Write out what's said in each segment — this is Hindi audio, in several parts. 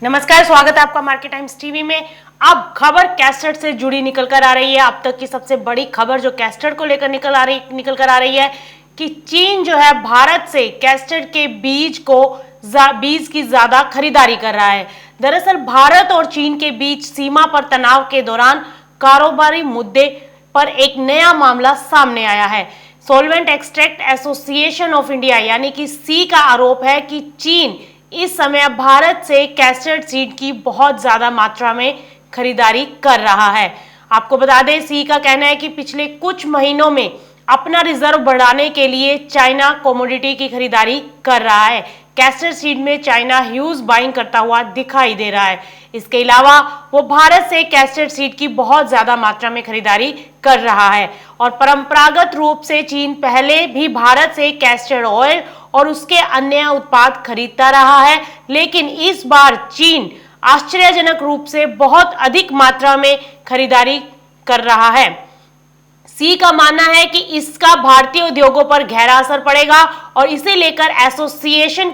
नमस्कार, स्वागत है आपका मार्केट टाइम्स टीवी में। अब खबर कैस्टर्ड से जुड़ी निकल कर आ रही है। अब तक की सबसे बड़ी खबर जो कैस्टर्ड को लेकर निकल कर आ रही है कि चीन जो है भारत से कैस्टर्ड के बीज की ज्यादा खरीदारी कर रहा है। दरअसल भारत और चीन के बीच सीमा पर तनाव के दौरान कारोबारी मुद्दे पर एक नया मामला सामने आया है। Solvent extract association of India यानी कि सी का आरोप है कि चीन इस समय भारत से कैस्टर्ड सीड की बहुत ज्यादा मात्रा में खरीदारी कर रहा है। आपको बता दें, सी का कहना है कि पिछले कुछ महीनों में अपना रिजर्व बढ़ाने के लिए चाइना कमोडिटी की खरीदारी कर रहा है। कैस्टर्ड सीड में चाइना ह्यूज बाइंग करता हुआ दिखाई दे रहा है। इसके अलावा वो भारत से कैस्टर्ड सीड की बहुत ज्यादा मात्रा में खरीदारी कर रहा है और परंपरागत रूप से चीन पहले भी भारत से कैस्टर्ड ऑयल और उसके अन्य उत्पाद खरीदता रहा है, लेकिन इस बार चीन आश्चर्यजनक रूप से बहुत अधिक मात्रा में खरीदारी कर रहा है। सी का मानना है कि इसका भारतीय उद्योगों पर गहरा असर पड़ेगा और इसे लेकर एसोसिएशन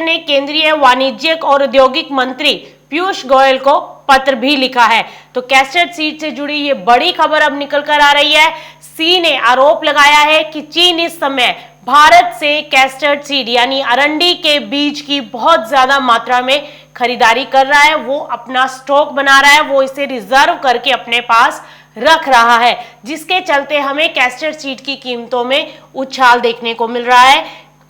ने केंद्रीय वाणिज्यिक और औद्योगिक मंत्री पीयूष गोयल को पत्र भी लिखा है। तो कैस्टर्ड सीड से जुड़ी ये बड़ी खबर अब निकल कर आ रही है। सी ने आरोप लगाया है कि चीन इस समय भारत से कैस्टर्ड सीड यानी अरंडी के बीज की बहुत ज्यादा मात्रा में खरीदारी कर रहा है। वो अपना स्टॉक बना रहा है, वो इसे रिजर्व करके अपने पास रख रहा है, जिसके चलते हमें कैस्टर्ड सीड की कीमतों में उछाल देखने को मिल रहा है।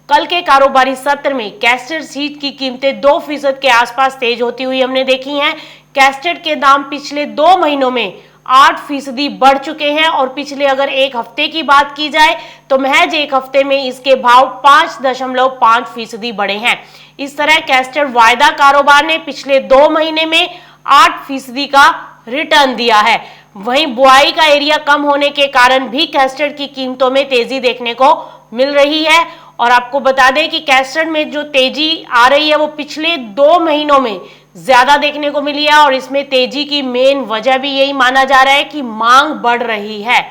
कल के कारोबारी सत्र में कैस्टर्ड सीड की कीमतें 2% के आसपास तेज होती हुई हमने देखी हैं। कैस्टर्ड के दाम पिछले 2 महीनों में 8% बढ़ चुके हैं और पिछले अगर एक हफ्ते की बात की जाए तो महज एक हफ्ते में इसके भाव 5.5% बढ़े हैं। इस तरह कैस्टर्ड वायदा कारोबार ने पिछले 2 महीने में 8% का रिटर्न दिया है। वहीं बुआई का एरिया कम होने के कारण भी कैस्टर्ड की कीमतों में तेजी देखने को मिल रही है। और आपको बता दें कि कैस्टर्ड में जो तेजी आ रही है वो पिछले 2 महीनों में ज्यादा देखने को मिली है और इसमें तेजी की मेन वजह भी यही माना जा रहा है कि मांग बढ़ रही है।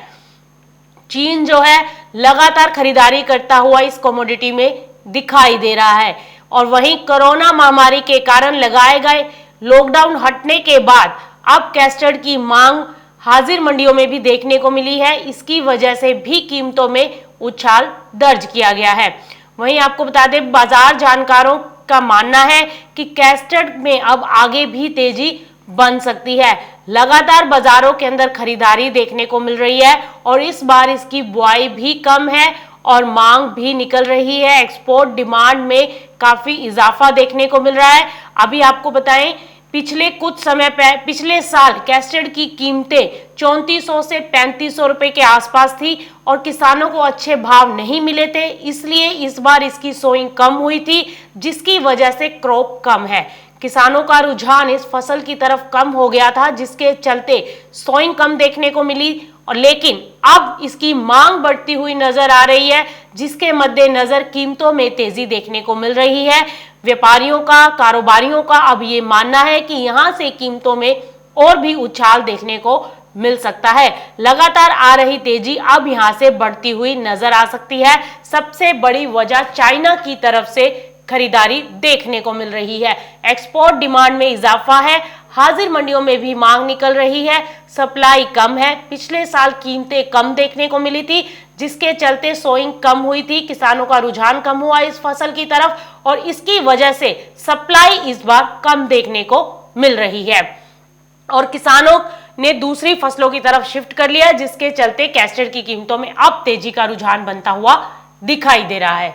चीन जो है लगातार खरीदारी करता हुआ इस कमोडिटी में दिखाई दे रहा है और वहीं कोरोना महामारी के कारण लगाए गए लॉकडाउन हटने के बाद अब कैस्टर्ड की मांग हाजिर मंडियों में भी देखने को मिली है। इसकी वजह से भी कीमतों में उछाल दर्ज किया गया है। वहीं आपको बता दें, बाजार जानकारों का मानना है कि कैस्टर्ड में अब आगे भी तेजी बन सकती है। लगातार बाजारों के अंदर खरीदारी देखने को मिल रही है और इस बार इसकी बुआई भी कम है और मांग भी निकल रही है। एक्सपोर्ट डिमांड में काफी इजाफा देखने को मिल रहा है। अभी आपको बताएं, पिछले साल कैस्टर्ड की कीमतें 3400 से 3500 रुपए के आसपास थी और किसानों को अच्छे भाव नहीं मिले थे, इसलिए इस बार इसकी सोइंग कम हुई थी, जिसकी वजह से क्रॉप कम है। किसानों का रुझान इस फसल की तरफ कम हो गया था, जिसके चलते सोइंग कम देखने को मिली और लेकिन अब इसकी मांग बढ़ती हुई नजर आ रही है, जिसके मद्देनजर कीमतों में तेजी देखने को मिल रही है। व्यापारियों का, कारोबारियों का अब ये मानना है कि यहां से कीमतों में और भी उछाल देखने को मिल सकता है। लगातार आ रही तेजी अब यहां से बढ़ती हुई नजर आ सकती है। सबसे बड़ी वजह चाइना की तरफ से खरीदारी देखने को मिल रही है। एक्सपोर्ट डिमांड में इजाफा है, हाजिर मंडियों में भी मांग निकल रही है, सप्लाई कम है। पिछले साल कीमतें कम देखने को मिली थी, जिसके चलते सोइंग कम हुई थी, किसानों का रुझान कम हुआ इस फसल की तरफ और इसकी वजह से सप्लाई इस बार कम देखने को मिल रही है और किसानों ने दूसरी फसलों की तरफ शिफ्ट कर लिया, जिसके चलते कैस्टर्ड की कीमतों में अब तेजी का रुझान बनता हुआ दिखाई दे रहा है।